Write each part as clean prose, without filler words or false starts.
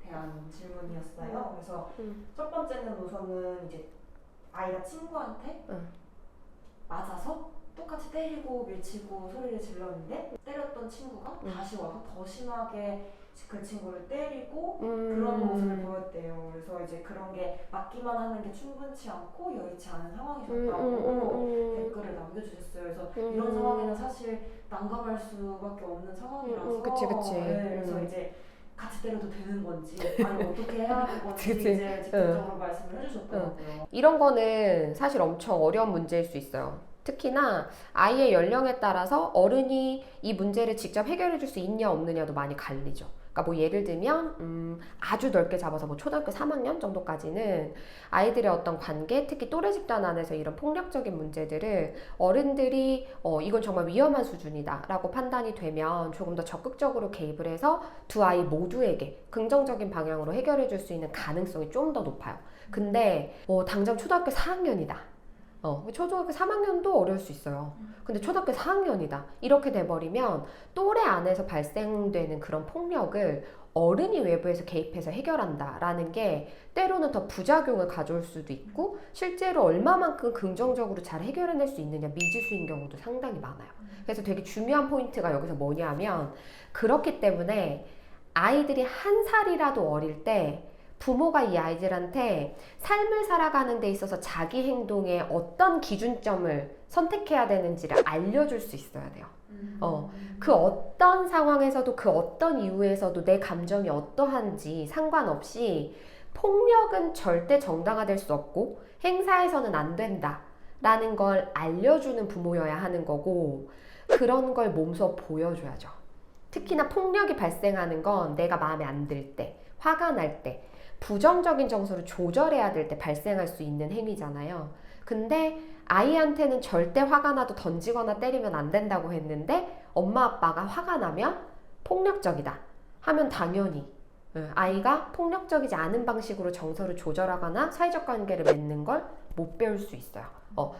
대한 질문이었어요. 그래서 첫 번째는 우선은 이제 아이가 친구한테 맞아서 똑같이 때리고 밀치고 소리를 질렀는데 때렸던 친구가 다시 와서 더 심하게 그 친구를 때리고 그런 모습을 보였대요. 그래서 이제 그런 게 맞기만 하는 게 충분치 않고 여의치 않은 상황이셨다고 댓글을 남겨주셨어요. 그래서 이런 상황에는 사실 난감할 수밖에 없는 상황이라서 그치. 네, 그래서 이제 같이 때려도 되는 건지 아니 어떻게 해야 하는 건지 그치. 이제 직접적으로 말씀을 해주셨더라고요. 이런 거는 사실 엄청 어려운 문제일 수 있어요. 특히나 아이의 연령에 따라서 어른이 이 문제를 직접 해결해 줄 수 있냐 없느냐도 많이 갈리죠. 그러니까 뭐 예를 들면 아주 넓게 잡아서 뭐 초등학교 3학년 정도까지는 아이들의 어떤 관계, 특히 또래 집단 안에서 이런 폭력적인 문제들을 어른들이 이건 정말 위험한 수준이다 라고 판단이 되면 조금 더 적극적으로 개입을 해서 두 아이 모두에게 긍정적인 방향으로 해결해 줄 수 있는 가능성이 좀 더 높아요. 근데 당장 초등학교 4학년이다. 초등학교 3학년도 어려울 수 있어요. 근데 초등학교 4학년이다. 이렇게 돼버리면 또래 안에서 발생되는 그런 폭력을 어른이 외부에서 개입해서 해결한다라는 게 때로는 더 부작용을 가져올 수도 있고 실제로 얼마만큼 긍정적으로 잘 해결해낼 수 있느냐 미지수인 경우도 상당히 많아요. 그래서 되게 중요한 포인트가 여기서 뭐냐면 그렇기 때문에 아이들이 한 살이라도 어릴 때 부모가 이 아이들한테 삶을 살아가는 데 있어서 자기 행동에 어떤 기준점을 선택해야 되는지를 알려줄 수 있어야 돼요. 그 어떤 상황에서도 그 어떤 이유에서도 내 감정이 어떠한지 상관없이 폭력은 절대 정당화될 수 없고 행사해서는 안 된다 라는 걸 알려주는 부모여야 하는 거고 그런 걸 몸소 보여줘야죠. 특히나 폭력이 발생하는 건 내가 마음에 안 들 때, 화가 날 때, 부정적인 정서를 조절해야 될 때 발생할 수 있는 행위잖아요. 근데 아이한테는 절대 화가 나도 던지거나 때리면 안 된다고 했는데 엄마 아빠가 화가 나면 폭력적이다 하면 당연히 아이가 폭력적이지 않은 방식으로 정서를 조절하거나 사회적 관계를 맺는 걸 못 배울 수 있어요.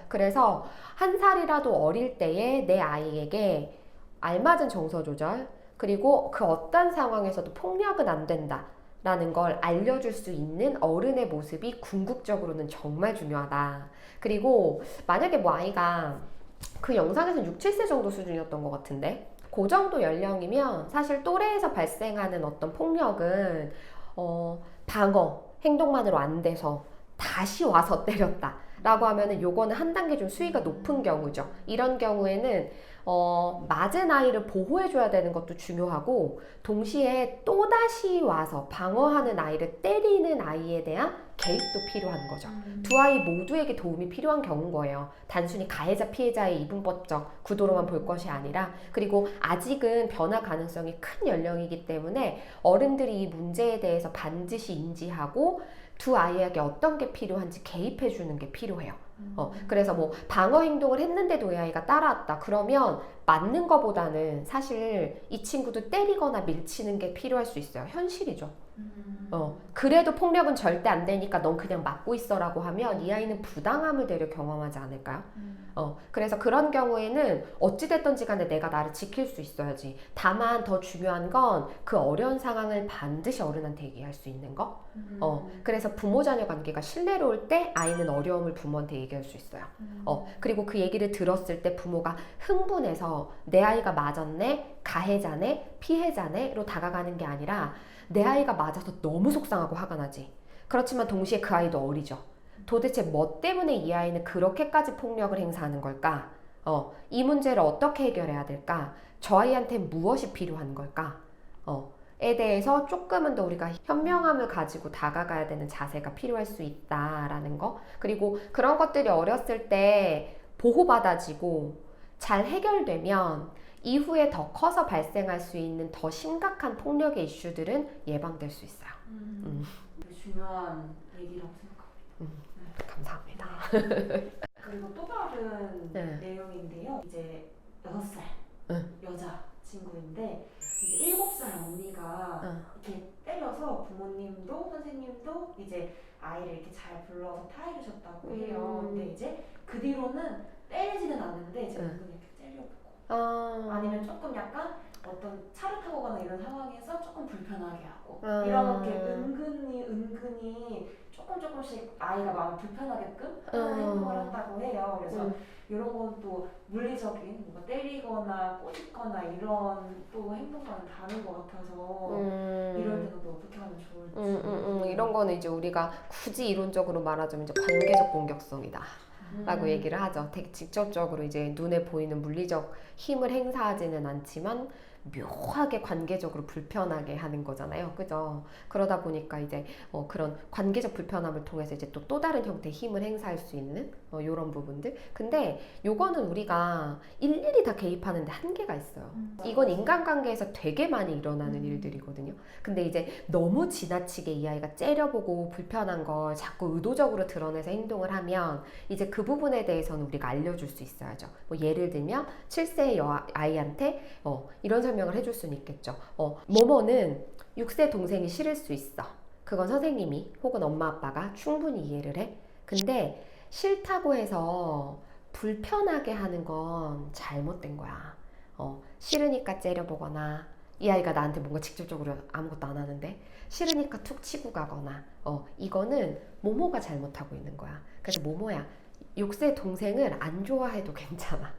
그래서 한 살이라도 어릴 때에 내 아이에게 알맞은 정서 조절 그리고 그 어떤 상황에서도 폭력은 안 된다 라는 걸 알려줄 수 있는 어른의 모습이 궁극적으로는 정말 중요하다. 그리고 만약에 뭐 아이가 그 영상에서는 6, 7세 정도 수준이었던 것 같은데 그 정도 연령이면 사실 또래에서 발생하는 어떤 폭력은 방어, 행동만으로 안 돼서 다시 와서 때렸다 라고 하면은 요거는 한 단계 좀 수위가 높은 경우죠. 이런 경우에는 맞은 아이를 보호해줘야 되는 것도 중요하고 동시에 또다시 와서 방어하는 아이를 때리는 아이에 대한 개입도 필요한 거죠. 두 아이 모두에게 도움이 필요한 경우인 거예요. 단순히 가해자 피해자의 이분법적 구도로만 볼 것이 아니라 그리고 아직은 변화 가능성이 큰 연령이기 때문에 어른들이 이 문제에 대해서 반드시 인지하고 두 아이에게 어떤 게 필요한지 개입해 주는 게 필요해요. 그래서 뭐 방어 행동을 했는데도 이 아이가 따라왔다 그러면 맞는 거보다는 사실 이 친구도 때리거나 밀치는 게 필요할 수 있어요. 현실이죠. 그래도 폭력은 절대 안 되니까 넌 그냥 맞고 있어라고 하면 이 아이는 부당함을 되려 경험하지 않을까요? 그래서 그런 경우에는 어찌됐든지 간에 내가 나를 지킬 수 있어야지. 다만 더 중요한 건 그 어려운 상황을 반드시 어른한테 얘기할 수 있는 거. 그래서 부모-자녀 관계가 신뢰로울 때 아이는 어려움을 부모한테 얘기할 수 있어요. 그리고 그 얘기를 들었을 때 부모가 흥분해서 내 아이가 맞았네, 가해자네, 피해자네로 다가가는 게 아니라 내 아이가 맞아서 너무 속상하고 화가 나지. 그렇지만 동시에 그 아이도 어리죠. 도대체 뭐 때문에 이 아이는 그렇게까지 폭력을 행사하는 걸까? 이 문제를 어떻게 해결해야 될까? 저 아이한테 무엇이 필요한 걸까? 에 대해서 조금은 더 우리가 현명함을 가지고 다가가야 되는 자세가 필요할 수 있다라는 거. 그리고 그런 것들이 어렸을 때 보호받아지고 잘 해결되면 이후에 더 커서 발생할 수 있는 더 심각한 폭력의 이슈들은 예방될 수 있어요. 중요한 얘기라고 생각합니다. 감사합니다. 그리고 또 다른 네. 내용인데요. 이제 6살 여자 친구인데 이제 7살 언니가 이렇게 때려서 부모님도 선생님도 이제 아이를 이렇게 잘 불러서 타이르셨다고 해요. 근데 이제 그 뒤로는 때리지는 않는데 이제 은근히 이렇게 때려보고 아니면 조금 약간 어떤 차를 타고 가는 이런 상황에서 조금 불편하게 하고 이렇게 은근히 조금씩 아이가 마음 불편하게끔 하는 행동을 한다고 해요. 그래서 이런 건 또 물리적인 뭔가 때리거나 꼬집거나 이런 또 행동과는 다른 것 같아서 이럴 때는 또 어떻게 하면 좋을지. 이런 거는 이제 우리가 굳이 이론적으로 말하자면 이제 관계적 공격성이다 라고 얘기를 하죠. 되게 직접적으로 이제 눈에 보이는 물리적 힘을 행사하지는 않지만 묘하게 관계적으로 불편하게 하는 거잖아요. 그죠? 그러다 보니까 이제 그런 관계적 불편함을 통해서 이제 또 다른 형태의 힘을 행사할 수 있는 요런 부분들. 근데 요거는 우리가 일일이 다 개입하는데 한계가 있어요. 이건 인간관계에서 되게 많이 일어나는 일들이거든요. 근데 이제 너무 지나치게 이 아이가 째려보고 불편한 걸 자꾸 의도적으로 드러내서 행동을 하면 이제 그 부분에 대해서는 우리가 알려줄 수 있어야죠. 뭐 예를 들면 7세의 아이한테 이런 설명을 해줄 수는 있겠죠. 뭐뭐는 6세 동생이 싫을 수 있어. 그건 선생님이 혹은 엄마 아빠가 충분히 이해를 해. 근데 싫다고 해서 불편하게 하는 건 잘못된 거야. 싫으니까 째려보거나 이 아이가 나한테 뭔가 직접적으로 아무것도 안 하는데 싫으니까 툭 치고 가거나 이거는 모모가 잘못하고 있는 거야. 그래서 모모야 6세 동생을 안 좋아해도 괜찮아.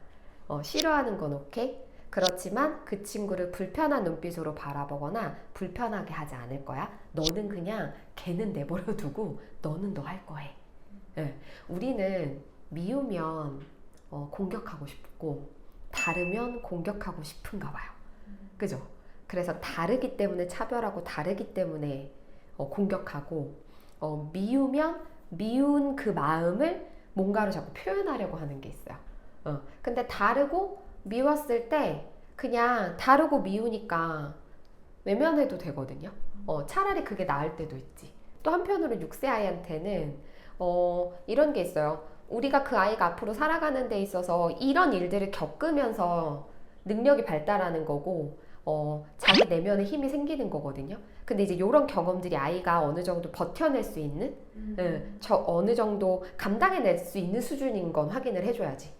싫어하는 건 오케이? 그렇지만 그 친구를 불편한 눈빛으로 바라보거나 불편하게 하지 않을 거야. 너는 그냥 걔는 내버려 두고 너는 너 할 거 해. 네. 우리는 미우면 공격하고 싶고 다르면 공격하고 싶은가 봐요. 그죠? 그래서 다르기 때문에 차별하고 다르기 때문에 공격하고 미우면 미운 그 마음을 뭔가로 자꾸 표현하려고 하는 게 있어요. 근데 다르고 미웠을 때 그냥 다르고 미우니까 외면해도 되거든요. 차라리 그게 나을 때도 있지. 또 한편으로 6세 아이한테는 이런 게 있어요. 우리가 그 아이가 앞으로 살아가는 데 있어서 이런 일들을 겪으면서 능력이 발달하는 거고 자기 내면에 힘이 생기는 거거든요. 근데 이제 이런 경험들이 아이가 어느 정도 버텨낼 수 있는 어느 정도 감당해낼 수 있는 수준인 건 확인을 해줘야지.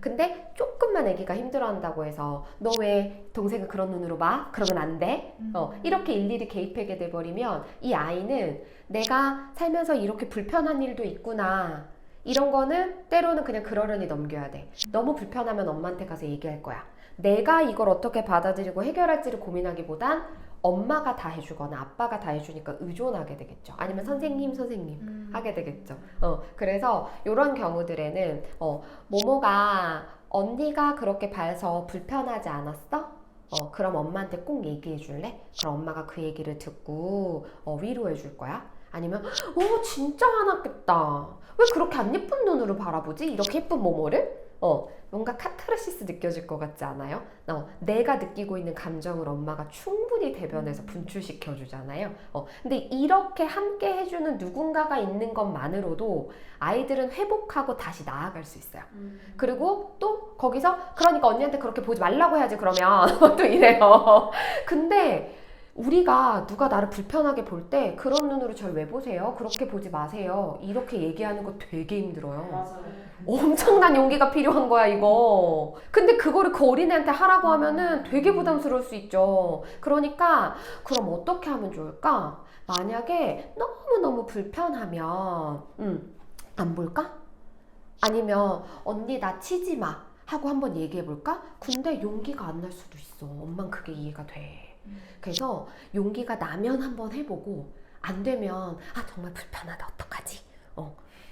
근데 조금만 아기가 힘들어한다고 해서 너 왜 동생을 그런 눈으로 봐? 그러면 안 돼? 이렇게 일일이 개입하게 돼버리면 이 아이는 내가 살면서 이렇게 불편한 일도 있구나 이런 거는 때로는 그냥 그러려니 넘겨야 돼. 너무 불편하면 엄마한테 가서 얘기할 거야. 내가 이걸 어떻게 받아들이고 해결할지를 고민하기보단 엄마가 다 해주거나 아빠가 다 해주니까 의존하게 되겠죠. 아니면 선생님 하게 되겠죠. 그래서 이런 경우들에는 모모가 언니가 그렇게 봐서 불편하지 않았어? 그럼 엄마한테 꼭 얘기해 줄래? 그럼 엄마가 그 얘기를 듣고 위로해 줄 거야? 아니면 진짜 화났겠다. 왜 그렇게 안 예쁜 눈으로 바라보지? 이렇게 예쁜 모모를? 뭔가 카타르시스 느껴질 것 같지 않아요? 내가 느끼고 있는 감정을 엄마가 충분히 대변해서 분출시켜 주잖아요. 근데 이렇게 함께 해주는 누군가가 있는 것만으로도 아이들은 회복하고 다시 나아갈 수 있어요. 그리고 또 거기서 그러니까 언니한테 그렇게 보지 말라고 해야지 그러면 또 이래요. 근데 우리가 누가 나를 불편하게 볼 때 그런 눈으로 절 왜 보세요? 그렇게 보지 마세요. 이렇게 얘기하는 거 되게 힘들어요. 맞아요. 엄청난 용기가 필요한 거야 이거. 근데 그거를 그 어린애한테 하라고 하면은 되게 부담스러울 수 있죠. 그러니까 그럼 어떻게 하면 좋을까? 만약에 너무너무 불편하면 안 볼까? 아니면 언니 나 치지 마 하고 한번 얘기해 볼까? 근데 용기가 안 날 수도 있어. 엄만 그게 이해가 돼. 그래서 용기가 나면 한번 해보고 안 되면 정말 불편하다 어떡하지?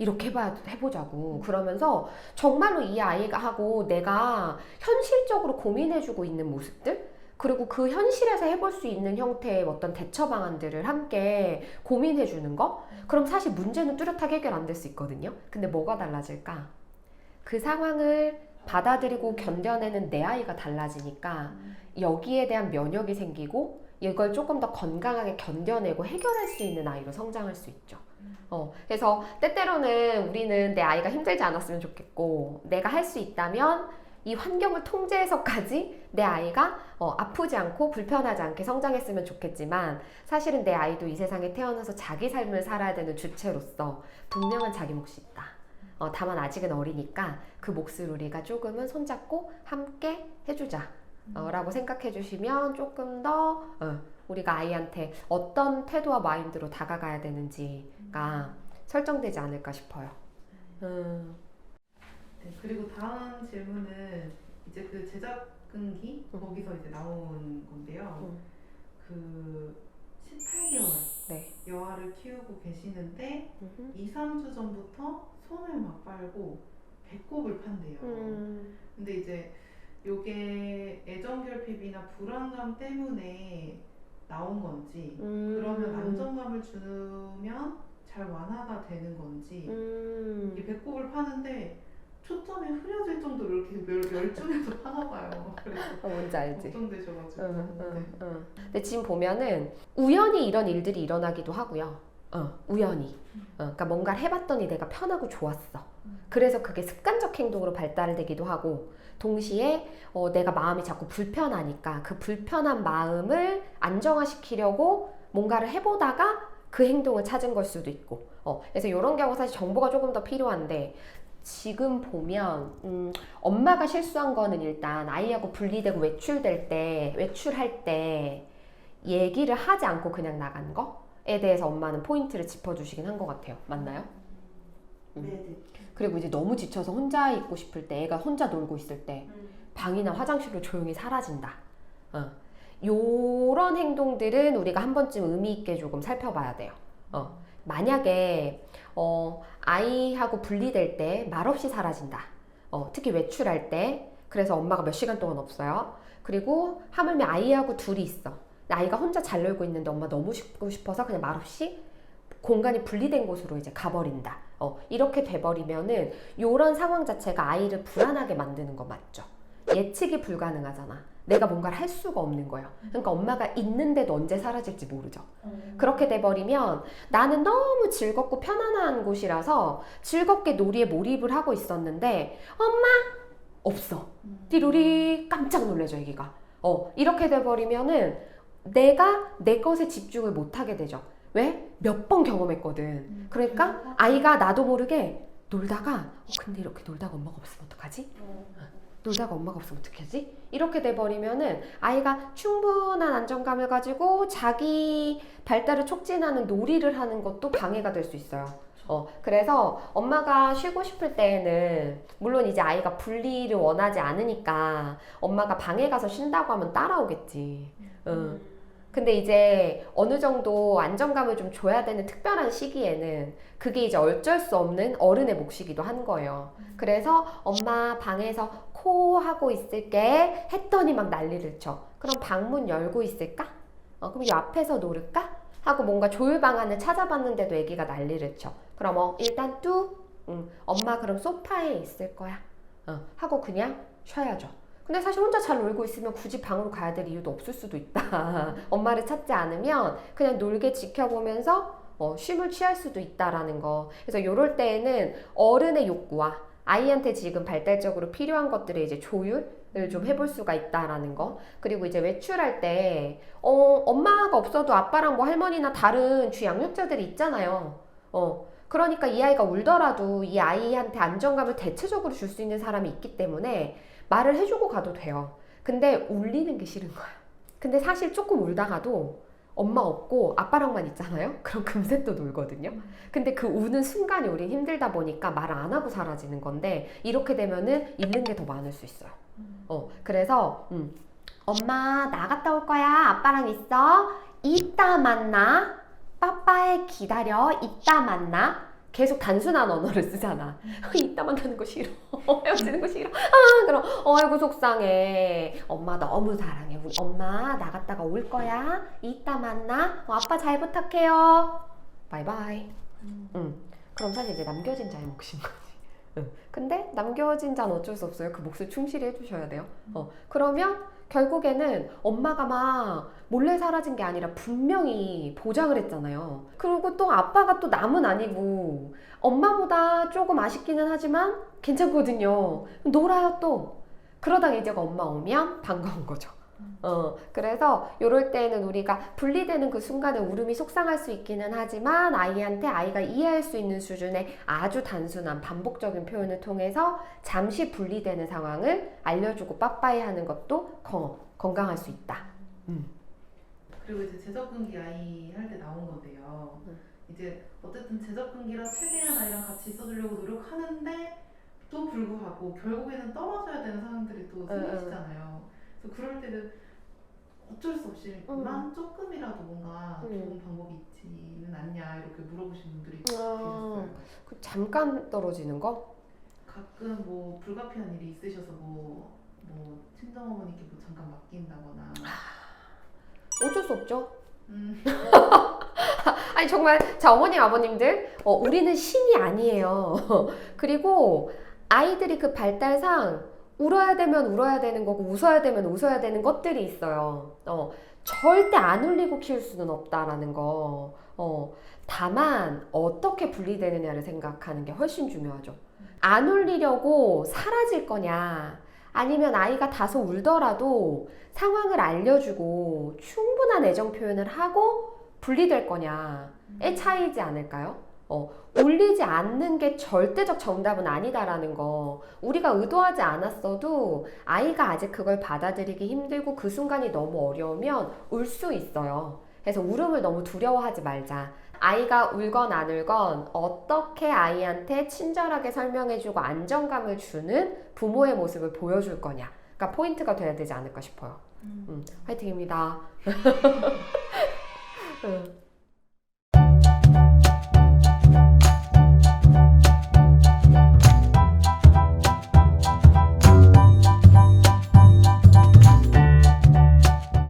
이렇게 해보자고. 그러면서 정말로 이 아이가 하고 내가 현실적으로 고민해주고 있는 모습들 그리고 그 현실에서 해볼 수 있는 형태의 어떤 대처 방안들을 함께 고민해주는 거? 그럼 사실 문제는 뚜렷하게 해결 안 될 수 있거든요. 근데 뭐가 달라질까? 그 상황을 받아들이고 견뎌내는 내 아이가 달라지니까 여기에 대한 면역이 생기고 이걸 조금 더 건강하게 견뎌내고 해결할 수 있는 아이로 성장할 수 있죠. 그래서 때때로는 우리는 내 아이가 힘들지 않았으면 좋겠고 내가 할 수 있다면 이 환경을 통제해서까지 내 아이가 아프지 않고 불편하지 않게 성장했으면 좋겠지만 사실은 내 아이도 이 세상에 태어나서 자기 삶을 살아야 되는 주체로서 분명한 자기 몫이 있다. 다만 아직은 어리니까 그 몫을 우리가 조금은 손잡고 함께 해주자. 라고 생각해 주시면 조금 더 우리가 아이한테 어떤 태도와 마인드로 다가가야 되는지가 설정되지 않을까 싶어요. 네, 그리고 다음 질문은 이제 그 제작근기 거기서 이제 나온 건데요. 그 18개월 네. 여아를 키우고 계시는데 2, 3주 전부터 손을 막 빨고 배꼽을 판대요. 근데 이제 요게 애정결핍이나 불안감 때문에 나온 건지 그러면 안정감을 주면 잘 완화가 되는 건지 이 배꼽을 파는데 초점이 흐려질 정도로 이렇게 열중해서 파나 봐요. 그래서 뭔지 알지? 걱정되셔가지고. 근데 지금 보면은 우연히 이런 일들이 일어나기도 하고요. 우연히. 그러니까 뭔가를 해봤더니 내가 편하고 좋았어. 그래서 그게 습관적 행동으로 발달되기도 하고, 동시에 내가 마음이 자꾸 불편하니까 그 불편한 마음을 안정화시키려고 뭔가를 해보다가 그 행동을 찾은 걸 수도 있고. 그래서 이런 경우 사실 정보가 조금 더 필요한데, 지금 보면 엄마가 실수한 거는 일단 아이하고 분리되고 외출할 때 얘기를 하지 않고 그냥 나간 거에 대해서 엄마는 포인트를 짚어주시긴 한 것 같아요. 맞나요? 네. 그리고 이제 너무 지쳐서 혼자 있고 싶을 때, 애가 혼자 놀고 있을 때 방이나 화장실로 조용히 사라진다. 요런 행동들은 우리가 한 번쯤 의미 있게 조금 살펴봐야 돼요. 만약에 아이하고 분리될 때 말없이 사라진다. 특히 외출할 때. 그래서 엄마가 몇 시간 동안 없어요. 그리고 하물며 아이하고 둘이 있어. 아이가 혼자 잘 놀고 있는데 엄마 너무 쉬고 싶어서 그냥 말없이 공간이 분리된 곳으로 이제 가버린다. 이렇게 돼버리면은 요런 상황 자체가 아이를 불안하게 만드는 거 맞죠? 예측이 불가능하잖아. 내가 뭔가를 할 수가 없는 거예요. 그러니까 엄마가 있는데도 언제 사라질지 모르죠. 그렇게 돼버리면 나는 너무 즐겁고 편안한 곳이라서 즐겁게 놀이에 몰입을 하고 있었는데 엄마! 없어. 띠로리 깜짝 놀래죠, 애기가. 이렇게 돼버리면은 내가 내 것에 집중을 못하게 되죠. 왜? 몇 번 경험했거든. 그러니까 아이가 나도 모르게 놀다가 근데 이렇게 놀다가 엄마가 없으면 어떡하지? 놀다가 엄마가 없으면 어떡하지? 이렇게 돼버리면은 아이가 충분한 안정감을 가지고 자기 발달을 촉진하는 놀이를 하는 것도 방해가 될 수 있어요. 그래서 엄마가 쉬고 싶을 때에는 물론 이제 아이가 분리를 원하지 않으니까 엄마가 방에 가서 쉰다고 하면 따라오겠지. 근데 이제 어느 정도 안정감을 좀 줘야 되는 특별한 시기에는 그게 이제 어쩔 수 없는 어른의 몫이기도 한 거예요. 그래서 엄마 방에서 코 하고 있을게 했더니 막 난리를 쳐. 그럼 방문 열고 있을까? 그럼 이 앞에서 놀을까? 하고 뭔가 조율 방안을 찾아봤는데도 애기가 난리를 쳐. 그럼 일단 엄마 그럼 소파에 있을 거야. 하고 그냥 쉬어야죠. 근데 사실 혼자 잘 놀고 있으면 굳이 방으로 가야 될 이유도 없을 수도 있다. 엄마를 찾지 않으면 그냥 놀게 지켜보면서 쉼을 취할 수도 있다라는 거. 그래서 이럴 때에는 어른의 욕구와 아이한테 지금 발달적으로 필요한 것들의 이제 조율을 좀 해볼 수가 있다라는 거. 그리고 이제 외출할 때 엄마가 없어도 아빠랑 뭐 할머니나 다른 주 양육자들이 있잖아요. 그러니까 이 아이가 울더라도 이 아이한테 안정감을 대체적으로 줄 수 있는 사람이 있기 때문에 말을 해주고 가도 돼요. 근데 울리는 게 싫은 거야. 근데 사실 조금 울다가도 엄마 없고 아빠랑만 있잖아요? 그럼 금세 또 놀거든요. 근데 그 우는 순간이 우린 힘들다 보니까 말을 안 하고 사라지는 건데 이렇게 되면은 잃는 게 더 많을 수 있어요. 그래서 엄마 나갔다 올 거야. 아빠랑 있어. 이따 만나. 빠빠에 기다려. 이따 만나. 계속 단순한 언어를 쓰잖아. 이따 만나는 거 싫어. 헤어지는 거 싫어. 그럼 아이고 속상해. 엄마 너무 사랑해. 우리 엄마 나갔다가 올 거야. 이따 만나. 아빠 잘 부탁해요. 바이바이. 그럼 사실 이제 남겨진 자의 몫인 거지. 근데 남겨진 자는 어쩔 수 없어요. 그 몫을 충실히 해주셔야 돼요. 그러면 결국에는 엄마가 막 몰래 사라진 게 아니라 분명히 보장을 했잖아요. 그리고 또 아빠가 또 남은 아니고 엄마보다 조금 아쉽기는 하지만 괜찮거든요. 놀아요 또. 그러다가 이제 엄마 오면 반가운 거죠. 그래서 이럴 때는 우리가 분리되는 그 순간에 울음이 속상할 수 있기는 하지만 아이한테 아이가 이해할 수 있는 수준의 아주 단순한 반복적인 표현을 통해서 잠시 분리되는 상황을 알려주고 빠빠이 하는 것도 건강할 수 있다. 그리고 이제 제접근기 아이 할 때 나온 건데요. 이제 어쨌든 제접근기라 최대한 아이랑 같이 있어주려고 노력하는데 또 불구하고 결국에는 떨어져야 되는 상황들이 또 생기시잖아요. 그래서 그럴 때는 어쩔 수 없이만 조금이라도 뭔가 좋은 방법이 있지는 않냐 이렇게 물어보신 분들이 계셨어요. 그 잠깐 떨어지는 거? 가끔 뭐 불가피한 일이 있으셔서 뭐 친정어머니께 뭐 잠깐 맡긴다거나 어쩔 수 없죠. 아니 정말 자 어머님 아버님들 우리는 신이 아니에요. 그리고 아이들이 그 발달상 울어야 되면 울어야 되는 거고 웃어야 되면 웃어야 되는 것들이 있어요. 절대 안 울리고 키울 수는 없다라는 거. 다만 어떻게 분리되느냐를 생각하는 게 훨씬 중요하죠. 안 울리려고 사라질 거냐 아니면 아이가 다소 울더라도 상황을 알려주고 충분한 애정 표현을 하고 분리될 거냐의 차이지 않을까요? 울리지 않는 게 절대적 정답은 아니다라는 거. 우리가 의도하지 않았어도 아이가 아직 그걸 받아들이기 힘들고 그 순간이 너무 어려우면 울 수 있어요. 그래서 울음을 너무 두려워하지 말자. 아이가 울건 안 울건 어떻게 아이한테 친절하게 설명해주고 안정감을 주는 부모의 모습을 보여줄 거냐. 그러니까 포인트가 돼야 되지 않을까 싶어요. 화이팅입니다.